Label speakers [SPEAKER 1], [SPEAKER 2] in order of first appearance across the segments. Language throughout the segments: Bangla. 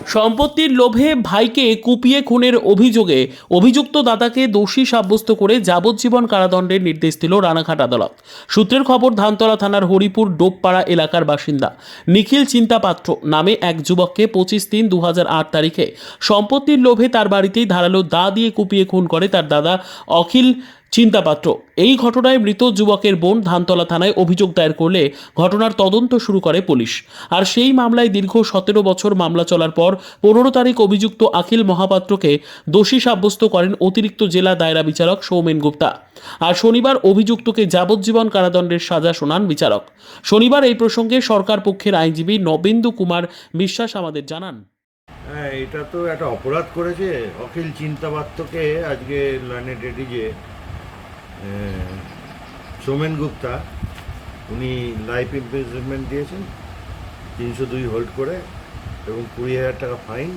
[SPEAKER 1] সম্পত্তির লোভে ভাইকে কুপিয়ে খুনের অভিযোগে অভিযুক্ত দাদাকে দোষী সাব্যস্ত করে যাবজ্জীবন কারাদণ্ডের নির্দেশ দিল রানাঘাট আদালত। সূত্রের খবর, ধানতলা থানার হরিপুর ডোবপাড়া এলাকার বাসিন্দা নিখিল চিন্তাপাত্র নামে এক যুবককে 25/3/2008 তারিখে সম্পত্তির লোভে তার বাড়িতেই ধারালো দা দিয়ে কুপিয়ে খুন করে তার দাদা অখিল চিন্তাপাত্র। এই ঘটনায় মৃত যুবকের বোন ধানতলা থানায় অভিযোগ দায়ের করলে ঘটনার তদন্ত শুরু করে পুলিশ। আর সেই মামলায় দীর্ঘ 17 বছর মামলা চলার পর 15 তারিখ অভিযুক্ত অখিল মহাপাত্রকে দোষী সাব্যস্ত করেন অতিরিক্ত জেলা দায়রা বিচারক সৌমেন গুপ্তা। আর শনিবার অভিযুক্তকে যাবজ্জীবন কারাদণ্ডের সাজা শোনান বিচারক। শনিবার এই প্রসঙ্গে সরকার পক্ষের আইনজীবী নবেন্দু কুমার বিশ্বাস আমাদের জানান,
[SPEAKER 2] হ্যাঁ, এটা তো একটা অপরাধ করেছে অখিল চিন্তাপাত্রকে। আজকে লাইনে ডেটি যে সৌমেন গুপ্তা, উনি লাইফ ইমপ্রিজনমেন্ট দিয়েছেন 302 হোল্ড করে এবং 20,000 টাকা ফাইন,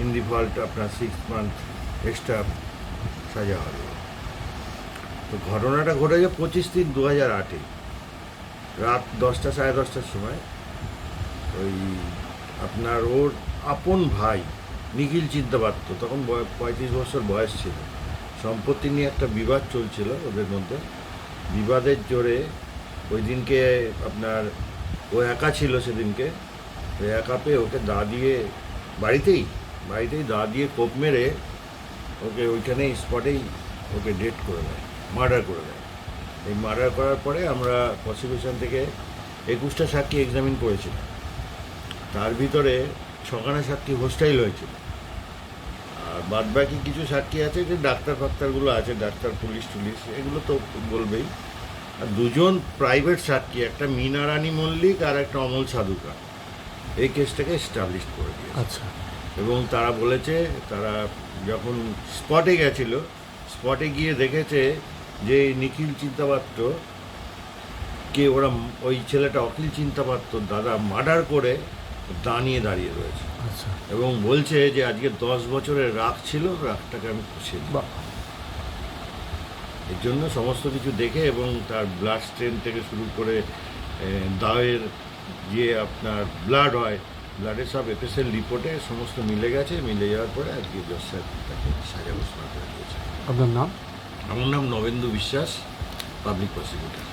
[SPEAKER 2] ইন ডিফল্ট আপনার 6 মান্থ এক্সট্রা সাজা হবে। তো ঘটনাটা ঘটেছে 25/3/2008 রাত 10টা 10:30টার সময়। ওই আপনার ওর আপন ভাই নিখিল চিন্তাপাত্র, তখন 35 বছর বয়স ছিল। সম্পত্তি নিয়ে একটা বিবাদ চলছিল ওদের মধ্যে। বিবাদের জোরে ওই দিনকে আপনার ও একা ছিল সেদিনকে, ওই একা পেয়ে ওকে দা দিয়ে বাড়িতেই দা দিয়ে কোপ মেরে ওকে ওইখানেই স্পটেই ওকে ডেড করে দেয়, মার্ডার করে দেয়। এই মার্ডার করার পরে আমরা প্রসিকিউশন থেকে 21টা সাক্ষী এক্সামিন করেছিলাম। তার ভিতরে 6খানা সাক্ষী হোস্টাইল হয়েছিল, আর বাদ বাকি কিছু সাক্ষী আছে যে ডাক্তারগুলো আছে, ডাক্তার পুলিশ এগুলো তো বলবেই। আর 2জন প্রাইভেট সাক্ষী, একটা মীনা রানী মল্লিক আর একটা অমল সাধুকার, এই কেসটাকে এস্টাবলিশ করে দিয়েছে।
[SPEAKER 1] আচ্ছা,
[SPEAKER 2] এবং তারা বলেছে, তারা যখন স্পটে গেছিল, স্পটে গিয়ে দেখেছে যে নিখিল চিন্তাপাত্র কে ওরা, ওই ছেলেটা অখিল চিন্তাপাত্র দাদা মার্ডার করে দাঁড়িয়ে রয়েছে।
[SPEAKER 1] আচ্ছা,
[SPEAKER 2] এবং বলছে যে আজকে 10 বছরের রাগ ছিল, রাগটাকে আমি পুষিয়ে দিই। এর জন্য সমস্ত কিছু দেখে এবং তার ব্লাড স্ট্রেন থেকে শুরু করে দায়ের যে আপনার ব্লাড হয়, ব্লাডের সব এফএসএল রিপোর্টে সমস্ত মিলে গেছে। মিলে যাওয়ার পরে আজকে জজ স্যার তাকে সাজা ঘোষণা করে দিয়েছে।
[SPEAKER 3] আপনার নাম?
[SPEAKER 2] আমার নাম নবেন্দু বিশ্বাস, পাবলিক প্রসিকিউটর।